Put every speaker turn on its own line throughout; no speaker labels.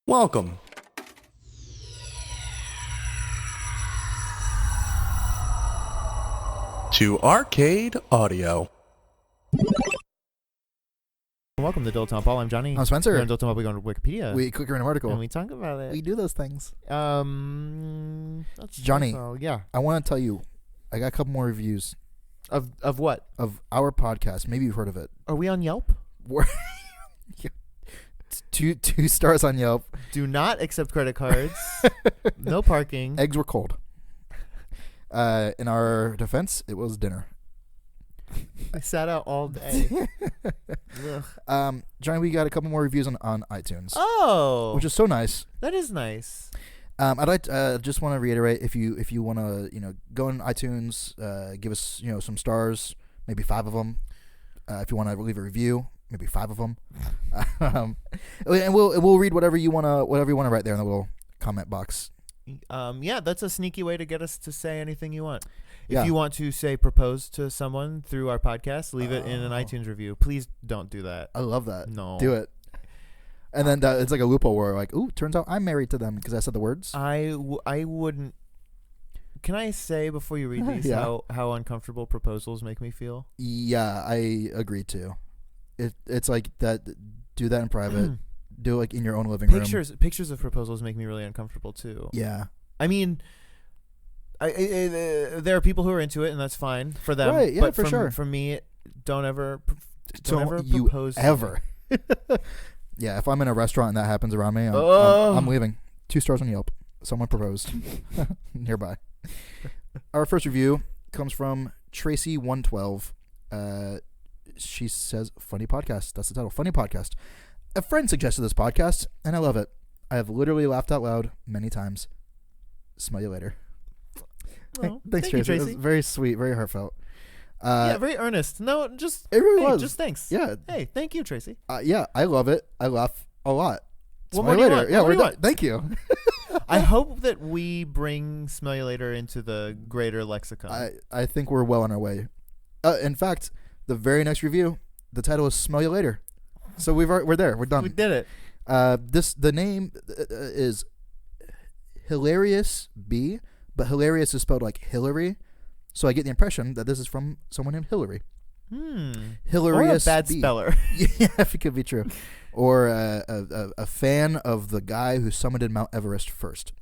Welcome to Arcade Audio.
Welcome to Dilettante Paul. I'm Johnny.
I'm Spencer.
Here on Dilettante Paul, we go to Wikipedia.
We click an article.
And we talk about it.
We do those things.
Johnny.
Yeah. I want to tell you, I got a couple more reviews.
Of what?
Of our podcast. Maybe you've heard of it.
Are we on Yelp?
We're two stars on Yelp.
Do not accept credit cards. No parking.
Eggs were cold. In our defense, it was dinner.
I sat out all day.
Johnny, we got a couple more reviews on iTunes.
Oh,
which is so nice.
That is nice.
I'd like just want to reiterate, if you want to go on iTunes, give us some stars, maybe 5 of them. If you want to leave a review, maybe 5 of them. And we'll read whatever you want to write there in the little comment box.
Yeah, that's a sneaky way to get us to say anything you want.
Yeah.
If you want to propose to someone through our podcast, leave it in an iTunes review. Please don't do that.
I love that.
No.
Do it. And then it's like a loophole where like, ooh, turns out I'm married to them because I said the words.
I wouldn't. Can I say before you read these how uncomfortable proposals make me feel?
Yeah, I agree too. It's like that. Do that in private. Do it like in your own living room.
Pictures of proposals make me really uncomfortable too.
Yeah.
I mean, there are people who are into it, and that's fine for them.
Right? Yeah,
but
for sure.
For me, don't ever
you
propose
ever. Yeah, if I'm in a restaurant and that happens around me, I'm leaving. 2 stars on Yelp. Someone proposed nearby. Our first review comes from Tracy112. She says, "Funny podcast." That's the title. Funny podcast. A friend suggested this podcast, and I love it. I have literally laughed out loud many times. Smell you later.
Oh,
thanks,
thank
Tracy.
you,
It was very sweet, very heartfelt.
Yeah, very earnest. No, just
it really was.
Just thanks.
Yeah.
Hey, thank you, Tracy.
Yeah, I love it. I laugh a lot.
What
Smell
more
you
do you
later.
want?
Yeah,
What
we're
more do you
done. Thank you.
I hope that we bring Smell You Later into the greater lexicon.
I think we're well on our way. In fact, the very next review, the title is "Smell You Later," so we're there. We're done.
We did it.
The name is Hilarious B, but hilarious is spelled like Hillary, so I get the impression that this is from someone named Hillary. Hilarious
or a bad
B.
speller.
Yeah, if it could be true. Or a fan of the guy who summited Mount Everest first.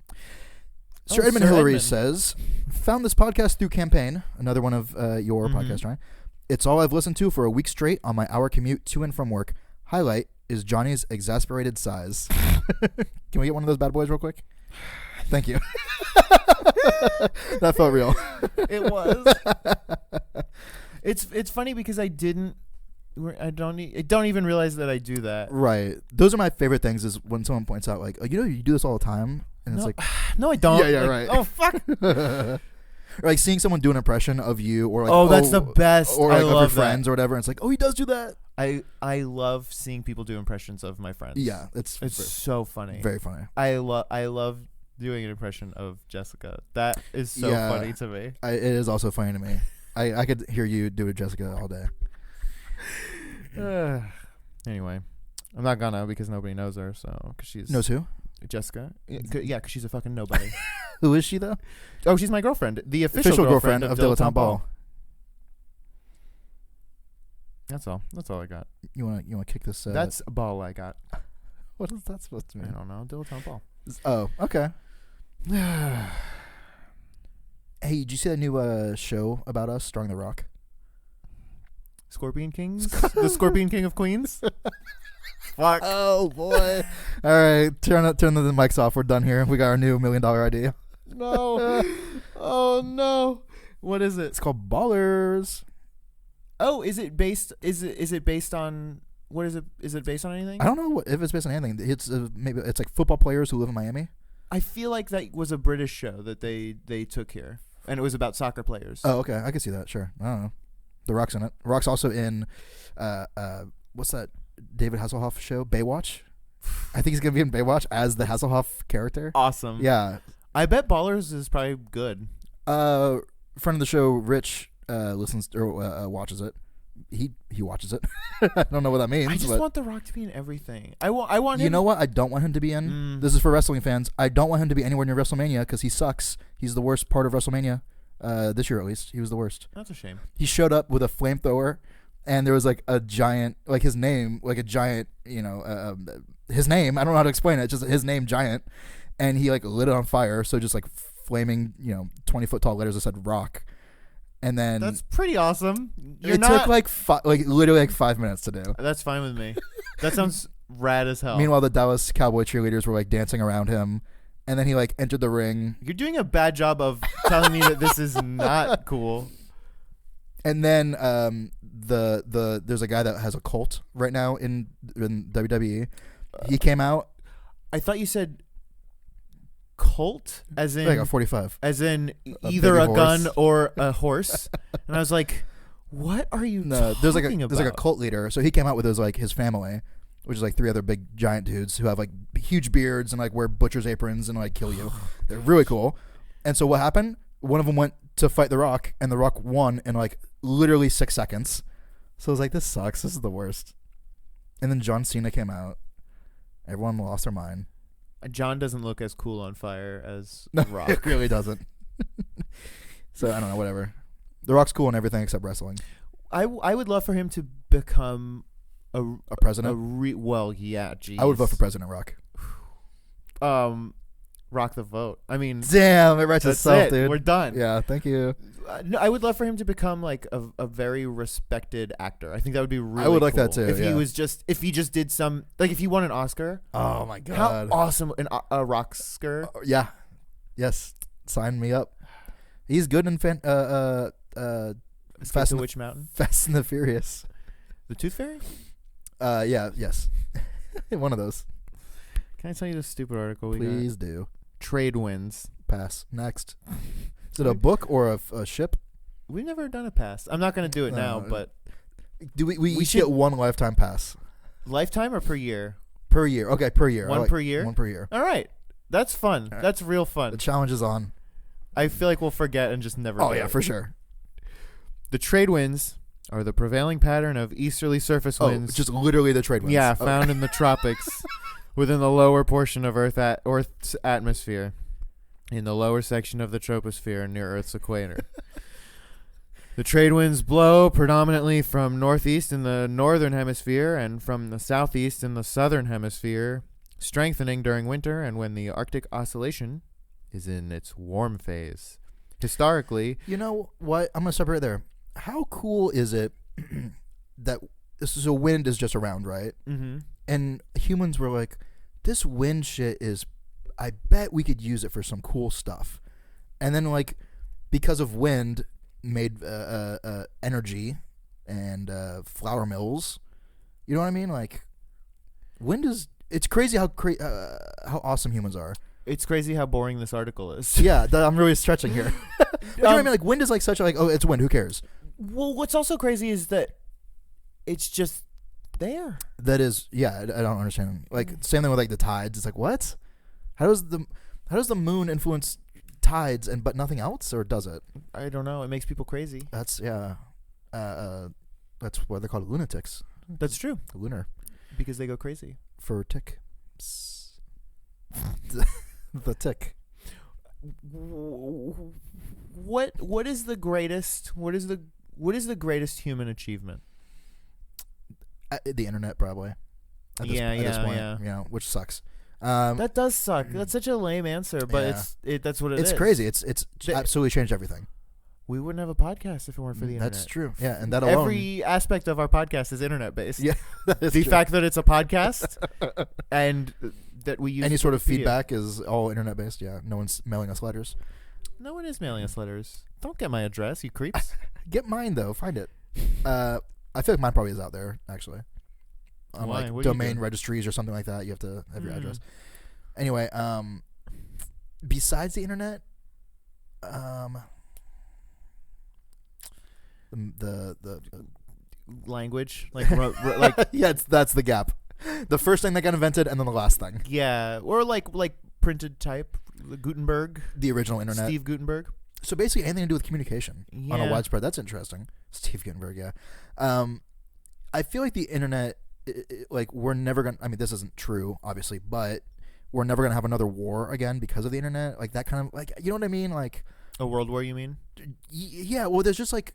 Sir Edmund Hillary says, "Found this podcast through Campaign," another one of your podcasts, right? "It's all I've listened to for a week straight on my hour commute to and from work. Highlight is Johnny's exasperated sighs." Can we get one of those bad boys real quick? Thank you. That felt real.
It was. It's funny because I don't even realize that I do that.
Right. Those are my favorite things, is when someone points out like, you do this all the time, and it's like,
no, I don't.
Yeah,
like,
right.
Oh fuck.
Or like seeing someone do an impression of you, or like,
oh, that's the best.
Or like
I
of
love
your friends or whatever. And it's like, oh, he does do that.
I love seeing people do impressions of my friends.
Yeah, it's
so funny.
Very funny.
I love doing an impression of Jessica. That is so funny to me.
It is also funny to me. I could hear you do it, Jessica, all day.
Anyway, I'm not gonna, because nobody knows her. So, because she's
Knows who?
Jessica. Yeah, because she's a fucking nobody.
Who is she though?
Oh, she's my girlfriend. The official girlfriend of Dilettante Ball. That's all. That's all I got.
You wanna kick this?
That's a ball I got.
What is that supposed to mean?
I don't know. Dilettante Ball.
Oh, okay. Hey, did you see that new show about us starring The Rock?
Scorpion Kings? The Scorpion King of Queens? Fuck.
Oh boy. All right, turn the mics off. We're done here. We got our new $1 million idea.
No. Oh no. What is it?
It's called Ballers.
Oh, is it based on what is it? Is it based on anything?
I don't know if it's based on anything. It's maybe it's like football players who live in Miami.
I feel like that was a British show that they took here, and it was about soccer players.
Oh, okay. I can see that. Sure. I don't know. The Rock's in it. The Rock's also in what's that David Hasselhoff show? Baywatch. I think he's gonna be in Baywatch as the Hasselhoff character.
Awesome.
Yeah.
I bet Ballers is probably good.
Friend of the show, Rich, listens or watches it. he watches it. I don't know what that means.
I just
but
want The Rock to be in everything. I want him.
you know what? I don't want him to be in. This is for wrestling fans. I don't want him to be anywhere near WrestleMania because he sucks. He's the worst part of WrestleMania. This year at least, he was the worst.
That's a shame.
He showed up with a flamethrower, and there was like a giant, like his name, like a giant, his name. I don't know how to explain it. It's just his name, Giant, and he like lit it on fire. So just like flaming, 20-foot tall letters that said Rock. And then
That's pretty awesome.
took like literally like 5 minutes to do.
That's fine with me. That sounds rad as hell.
Meanwhile, the Dallas Cowboy cheerleaders were like dancing around him, and then he like entered the ring.
You're doing a bad job of telling me that this is not cool.
And then there's a guy that has a cult right now in WWE. He came out.
I thought you said cult, as in
Like a 45.
as in
A
either a
baby
gun
horse.
or a horse. And I was like, what are you
No,
talking
there's
about?
like a cult leader. So he came out with his family, which is like 3 other big giant dudes who have like huge beards and like wear butcher's aprons and like kill you. They're really cool. And so what happened? One of them went to fight The Rock, and The Rock won in like literally 6 seconds. So I was like, this sucks. This is the worst. And then John Cena came out. Everyone lost their mind.
John doesn't look as cool on fire as
No,
Rock.
it really doesn't. So I don't know, whatever. The Rock's cool in everything except wrestling.
I would love for him to become
A president?
well, yeah, geez.
I would vote for President Rock.
Rock the vote. I mean,
Damn, it writes
that's
itself,
it.
dude.
We're done.
Yeah, thank you.
No, I would love for him to become like a very respected actor. I think that would be really
I would like that
cool.
too,
If
yeah.
if he just did some, like if he won an Oscar.
Oh my God.
How awesome a Rockscar.
Yeah. Yes. Sign me up. He's good in
Escape
Fast
to
and
Witch Mountain.
Fast and the Furious.
The Tooth Fairy?
Yeah, yes. One of those.
Can I tell you this stupid article we got?
Please do.
Trade winds.
Pass. Next. Is it a book or a ship?
We've never done a pass. I'm not going to do it now, but
Do we each
should-
get one lifetime pass
lifetime or per year?
per year? Okay, per year.
One per year?
One per year.
All right. That's fun.
All right.
That's real
The
fun.
challenge is on.
I feel like we'll forget and just never
Oh
do
yeah,
it.
for sure.
The trade winds are the prevailing pattern of easterly surface winds.
Just literally the trade winds.
Yeah,
Oh.
found in the tropics within the lower portion of Earth's atmosphere, in the lower section of the troposphere near Earth's equator. The trade winds blow predominantly from northeast in the northern hemisphere and from the southeast in the southern hemisphere, strengthening during winter and when the Arctic Oscillation is in its warm phase. Historically,
You know what? I'm gonna stop right there. How cool is it that so wind is just around, right?
mm-hmm.
And humans were like, this wind shit is, I bet we could use it for some cool stuff. And then like, because of wind, made energy and flour mills. You know what I mean? Like, wind is. It's crazy how awesome humans are.
It's crazy how boring this article is.
Yeah, I'm really stretching here. But you know what I mean? Like, wind is like such a like, oh, it's wind. Who cares?
Well, what's also crazy is that it's just there.
That is, yeah. I don't understand. Like, same thing with like the tides. It's like, what? How does the moon influence tides but nothing else, or does it?
I don't know. It makes people crazy.
That's that's why they're called lunatics.
That's true.
Lunar
Because they go crazy.
for tick. The tick.
What is the greatest human achievement?
The internet, probably. At this point,
yeah.
You know, which sucks.
That does suck. That's such a lame answer, but
Yeah.
that's what it is.
It's crazy. It's
The-
absolutely changed everything.
We wouldn't have a podcast if it weren't for the internet.
That's true. Yeah, and that alone.
Every aspect of our podcast is internet based.
Yeah, that is
The
true.
fact that it's a podcast and that we use
Any sort of
Wikipedia.
feedback is all internet based. Yeah, no one's mailing us letters.
No one is mailing us letters. Don't get my address, you creeps.
Get mine though. Find it. I feel like mine probably is out there actually. On
Why?
like
What do you
domain
do?
registries or something like that. You have to have your
Mm.
address. Anyway, besides the internet, the
Language, like like
yeah, that's the gap. The first thing that got invented, and then the last thing.
yeah, or like printed type, Gutenberg,
The original internet.
Steve Gutenberg.
So basically, anything to do with communication on a
Yeah.
widespread. That's interesting. Steve Gutenberg, yeah. I feel like the internet, like we're never gonna. I mean, this isn't true, obviously, but we're never gonna have another war again because of the internet. Like that kind of like, you know what I mean? Like
A world war, you mean?
yeah. Well, there's just like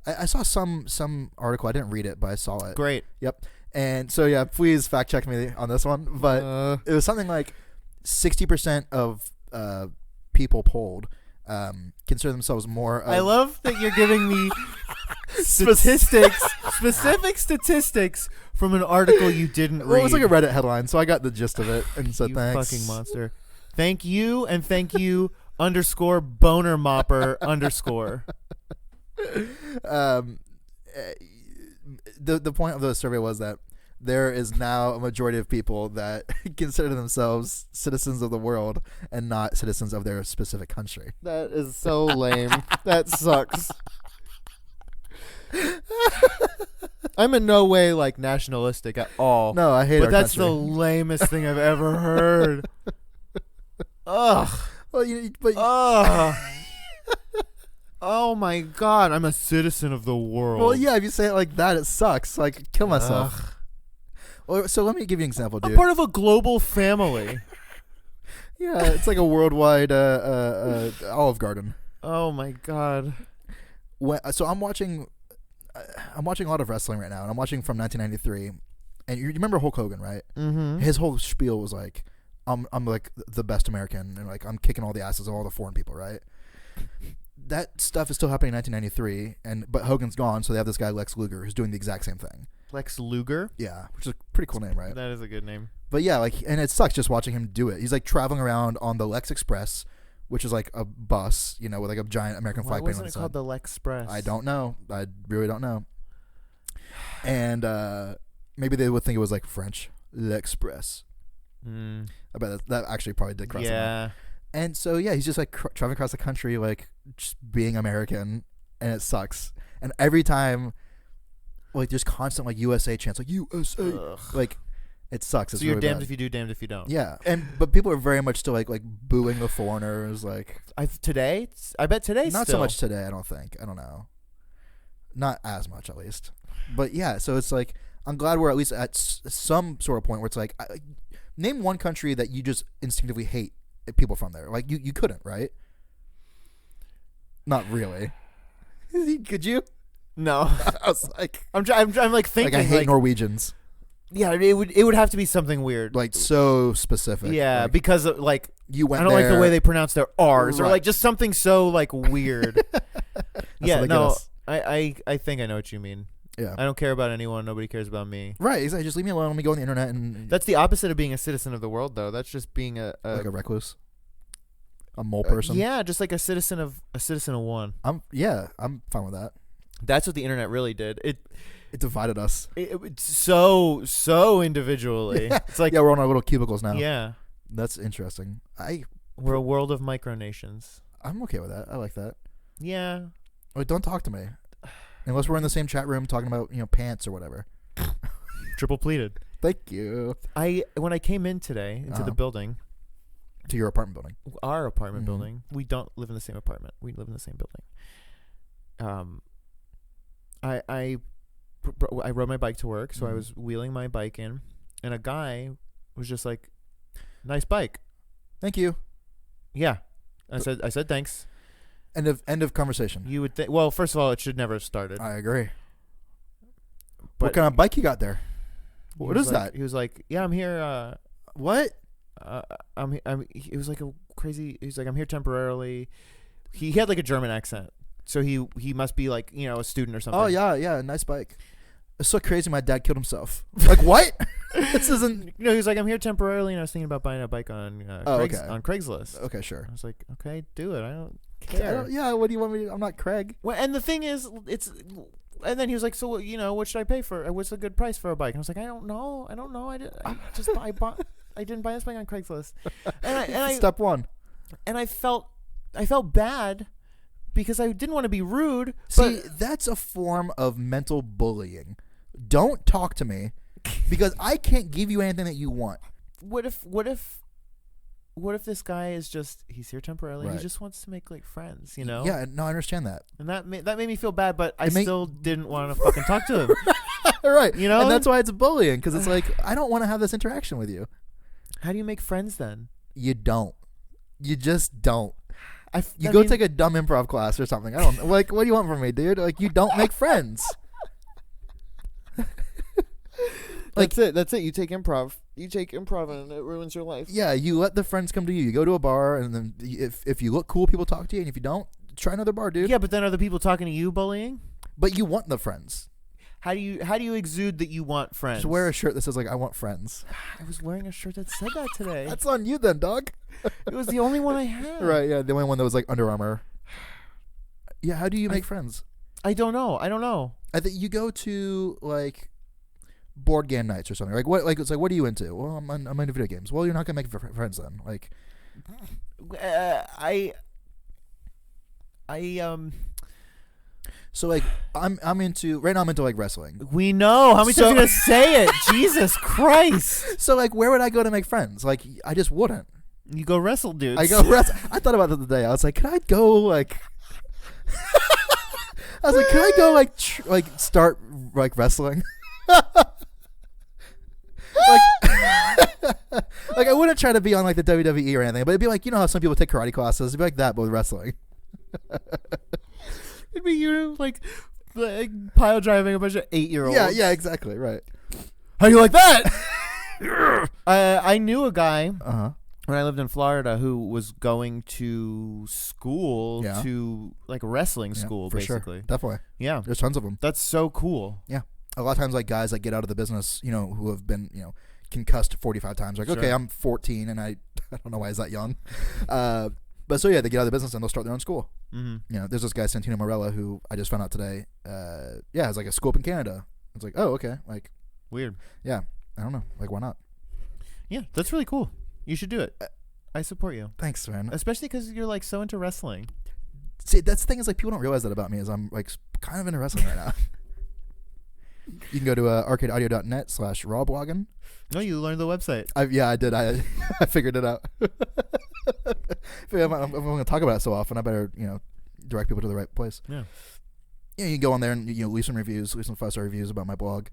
I saw some article. I didn't read it, but I saw it.
Great.
Yep. And so yeah, please fact check me on this one. But it was something like 60% of people polled consider themselves more.
I love that you're giving me statistics, specific statistics from an article you didn't read.
Well, it was like a Reddit headline, so I got the gist of it and said
you
thanks.
fucking monster. Thank you and thank you underscore boner mopper underscore.
The point of the survey was that there is now a majority of people that consider themselves citizens of the world and not citizens of their specific country.
That is so lame. That sucks. I'm in no way like nationalistic at all.
No, I hate
but
our
that's
country.
the lamest thing I've ever heard. Ugh.
Well, but
Ugh. Oh my god, I'm a citizen of the world.
well, yeah. If you say it like that, it sucks. Like, kill myself. Well, so let me give you an example, dude.
I'm part of a global family.
Yeah, it's like a worldwide Olive Garden.
Oh my god.
So I'm watching a lot of wrestling right now, and I'm watching from 1993. And you remember Hulk Hogan, right?
Mm-hmm.
His whole spiel was like, I'm like the best American, and like I'm kicking all the asses of all the foreign people, right? That stuff is still happening in 1993, but Hogan's gone, so they have this guy Lex Luger who's doing the exact same thing.
Lex Luger?
Yeah, which is a pretty cool name, right?
That is a good name.
But yeah, like, and it sucks just watching him do it. He's like traveling around on the Lex Express, which is like a bus, with like a giant American
Why
flag painted
wasn't
on
it
the
called
side.
the Lexpress?
I don't know. I really don't know. And maybe they would think it was like French L'Express.
Mm.
I bet that actually probably did cross.
Yeah.
And so yeah, he's just like traveling across the country, like just being American, and it sucks. And every time, like, there's constant like USA chants, like USA,
Ugh.
like it sucks. It's
So you're
really
damned
bad.
if you do, damned if you don't.
Yeah, but people are very much still like booing the foreigners, like
I bet today
not
still.
so much today. I don't think. I don't know. Not as much, at least. But yeah, so it's like I'm glad we're at least at some sort of point where it's like, name one country that you just instinctively hate people from there. Like you couldn't, right? Not really. Could you?
No.
I was like,
I'm like thinking
I hate Norwegians.
Yeah, it would have to be something weird.
Like so specific.
Yeah,
like,
because of, like
you went.
I don't like the way they pronounce their R's, or
Right.
like just something so like weird. Yeah,
how they get
no,
us.
I think I know what you mean.
Yeah.
I don't care about anyone. Nobody cares about me.
Right. Exactly. Just leave me alone. Let me go on the internet and
That's the opposite of being a citizen of the world, though. That's just being
like a recluse, a mole person.
yeah, just like a citizen of one.
I'm fine with that.
That's what the internet really did. It
divided us.
it's so individually.
Yeah.
It's like
Yeah, we're on our little cubicles now.
yeah,
That's interesting.
we're a world of micronations.
I'm okay with that. I like that.
Yeah.
Wait, don't talk to me. Unless we're in the same chat room talking about, pants or whatever.
Triple pleated.
Thank you.
When I came in today into the building,
To your apartment building.
our apartment
Mhm.
building, we don't live in the same apartment. We live in the same building. I rode my bike to work, so I
Mhm.
was wheeling my bike in, and a guy was just like, "Nice bike."
Thank you.
Yeah, I said thanks.
End of conversation.
You would think. Well, first of all, it should never have started.
I agree.
But
What kind of bike you got there?
he
What
was
is
like-
that?
He was like, "Yeah, I'm here.
What?
It was like a crazy. He's like, I'm here temporarily." He had like a German accent, so he must be like a student or something.
Oh yeah, nice bike. It's so crazy. My dad killed himself. Like what? This isn't.
He was like, "I'm here temporarily, and I was thinking about buying a bike on
okay.
on Craigslist."
Okay, sure.
I was like, "Okay, do it. I don't
I
care."
don't- yeah. What do you want me to? I'm not Craig.
Well, and the thing is, and then he was like, "So what should I pay for? What's a good price for a bike?" And I was like, "I don't know. I didn't buy this bike on Craigslist." And
Step one.
I felt bad because I didn't want to be rude.
See, that's a form of mental bullying. Don't talk to me because I can't give you anything that you want.
What if what if this guy is he's here temporarily.
Right.
He just wants to make like friends, you know?
Yeah, no, I understand that.
And that made me feel bad, but I still didn't want to fucking talk to him.
Right.
You know?
And that's why it's bullying, because it's like, I don't want to have this interaction with you.
How do you make friends then?
You don't. You just don't. You
I
go
mean,
take a dumb improv class or something. I don't like. What do you want from me, dude? Like, you don't make friends.
That's it. You take improv and it ruins your life.
Yeah, you let the friends come to you. You go to a bar, and then if you look cool, people talk to you, and if you don't, try another bar, dude.
Yeah, but then are the people talking to you bullying?
But you want the friends.
How do you exude that you want friends?
Just wear a shirt that says like, I want friends.
I was wearing a shirt that said that today.
That's on you then, dog.
It was the only one I had.
Right, yeah, the only one that was like Under Armour. Yeah, how do you make friends?
I don't know.
I think you go to like board game nights or something. Like what? Like it's like, what are you into? Well, I'm into video games. Well, you're not gonna make friends then. Like, So like I'm into right now. I'm into like wrestling.
We know how many times you're gonna say it. Jesus Christ!
So like, where would I go to make friends? Like, I just wouldn't.
You go wrestle, dudes.
I go wrestle. I thought about that today. I was like, could I go like? I was like, could I go like start like wrestling? Like I wouldn't try to be on like the WWE or anything, but it'd be like, you know how some people take karate classes. It'd be like that, but with wrestling.
It'd be you like pile driving a bunch of 8-year-olds.
Yeah, exactly, right.
How do you like that? I knew a guy
Uh-huh.
when I lived in Florida who was going to school to like wrestling school,
for
basically.
sure. Definitely.
Yeah,
There's tons of them.
that's so cool.
Yeah. A lot of times, like guys that get out of the business, you know, who have been, you know, concussed 45 times. Like,
Sure.
okay, I'm 14 and I don't know why he's that young. But so yeah, they get out of the business and they'll start their own school.
Mm-hmm.
You know, there's this guy Santino Morella who I just found out today. Has like a school up in Canada. It's like, oh, okay, like
Weird.
yeah, I don't know, like why not?
Yeah, that's really cool. You should do it. I support you,
Thanks, man.
especially because you're like so into wrestling.
See, that's the thing is like people don't realize that about me is I'm like kind of into wrestling right now. You can go to arcadeaudio.net/rawblogging.
No, you learned the website.
I did. I figured it out. If I'm going to talk about it so often, I better, you know, direct people to the right place.
Yeah.
Yeah, you can go on there and, you know, leave some reviews, leave some 5-star reviews about my blog.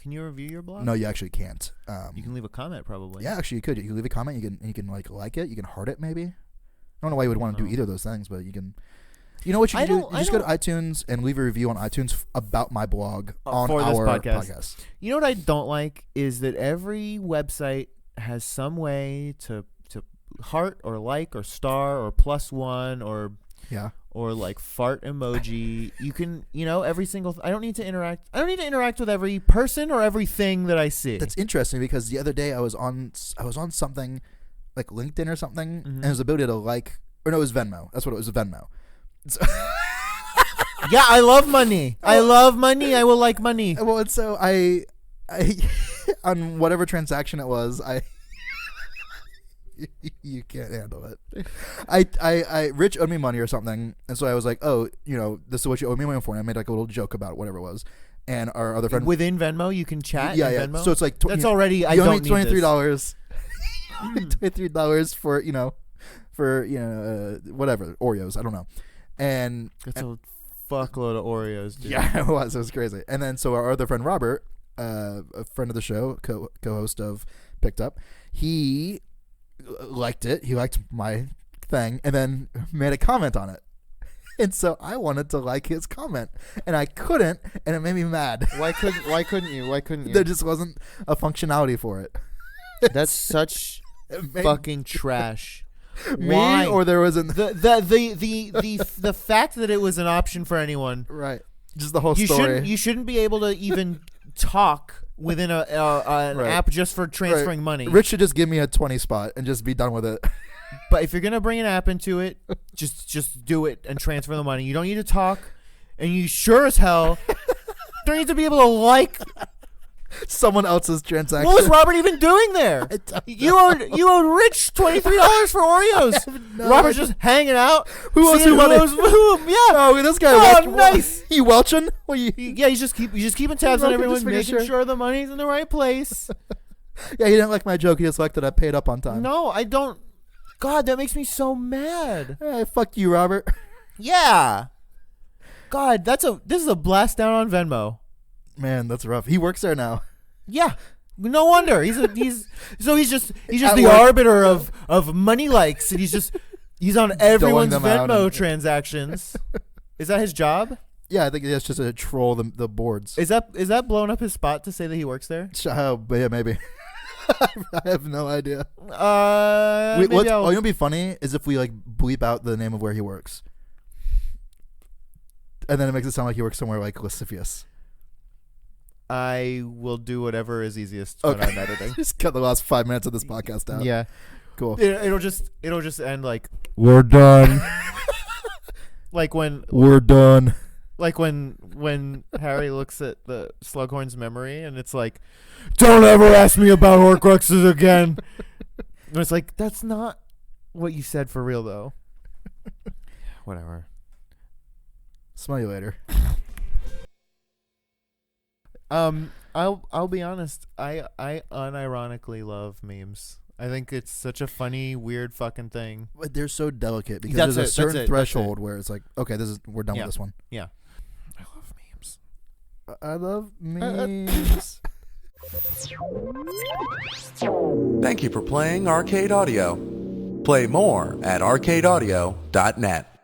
Can you review your blog?
No, you actually can't.
You can leave a comment probably.
Yeah, actually you could. You can leave a comment. You can like it. You can heart it maybe. I don't know why you would want to do either of those things, but you can. You know what you can do? You just go to iTunes and leave a review on iTunes about my blog on
for
our
this podcast. You know what I don't like is that every website has some way to heart or like or star or +1 or
Yeah.
or like fart emoji. You can, you know, every single. I don't need to interact. I don't need to interact with every person or everything that I see.
That's interesting because the other day I was on something like LinkedIn or something,
Mm-hmm.
and there's the ability to like, or no, it was Venmo. That's what it was, Venmo. So
Yeah, I love money. I love money. I will like money.
well, and so I on whatever transaction it was, you can't handle it. I Rich owed me money or something, and so I was like, oh, you know, this is what you owe me money for. And I made like a little joke about it, whatever it was. And our other friend
Within Venmo, you can chat.
yeah,
in
yeah.
Venmo?
So it's like
That's already. I
you owe
don't
me
need
$23.
this.
$23 for whatever Oreos. I don't know. And
That's a fuckload of Oreos, dude.
yeah, it was crazy. And then so our other friend Robert, a friend of the show, co-host of Picked Up, he liked it. He liked my thing, and then made a comment on it. And so I wanted to like his comment, and I couldn't, and it made me mad.
Why couldn't you?
There just wasn't a functionality for it.
That's such
It made
fucking trash.
me,
Why?
or there wasn't
The fact that it was an option for anyone.
right. Just the whole
You
story.
shouldn't be able to even talk within an
Right.
app just for transferring money.
Rich should just give me a 20 spot and just be done with it.
But if you're gonna bring an app into it, just do it and transfer the money. You don't need to talk, and you sure as hell don't need to be able to like.
Someone else's transaction.
What was Robert even doing there? You owed Rich $23 for Oreos.
no
Robert's
idea.
just hanging out.
Who owes
seeing
who money?
Yeah.
Oh, this guy.
Oh, nice.
He welching? What you?
Yeah, he's just keeping tabs on
Robert,
everyone,
just making
making
sure.
sure the money's in the right place.
Yeah, he didn't like my joke. He just liked that I paid up on time.
No, I don't. God, that makes me so mad.
Hey, fuck you, Robert.
Yeah. God, this is a blast down on Venmo.
Man, that's rough. He works there now.
Yeah. No wonder. He's just
At
the
work.
arbiter of money likes, and he's on everyone's
them out
Venmo
and-
transactions. Is that his job?
Yeah, I think that's just to troll the boards.
Is that blowing up his spot to say that he works there?
But yeah, maybe. I have no idea.
Maybe
What's
I'll-
gonna be funny is if we like bleep out the name of where he works, and then it makes it sound like he works somewhere like Lascivious.
I will do whatever is easiest when I'm editing.
Just cut the last 5 minutes of this podcast out.
Yeah,
Cool.
it'll just end like
We're done.
like when Harry looks at the Slughorn's memory and it's like, don't ever ask me about Horcruxes again. And it's like, that's not what you said for real though. Whatever.
Smell you later.
I'll be honest. I unironically love memes. I think it's such a funny, weird fucking thing.
But they're so delicate because
That's
there's a
it,
certain
that's it.
threshold where it's like, okay, we're done
Yeah.
with this one.
Yeah. I love memes.
I love memes.
Thank you for playing Arcade Audio. Play more at arcadeaudio.net.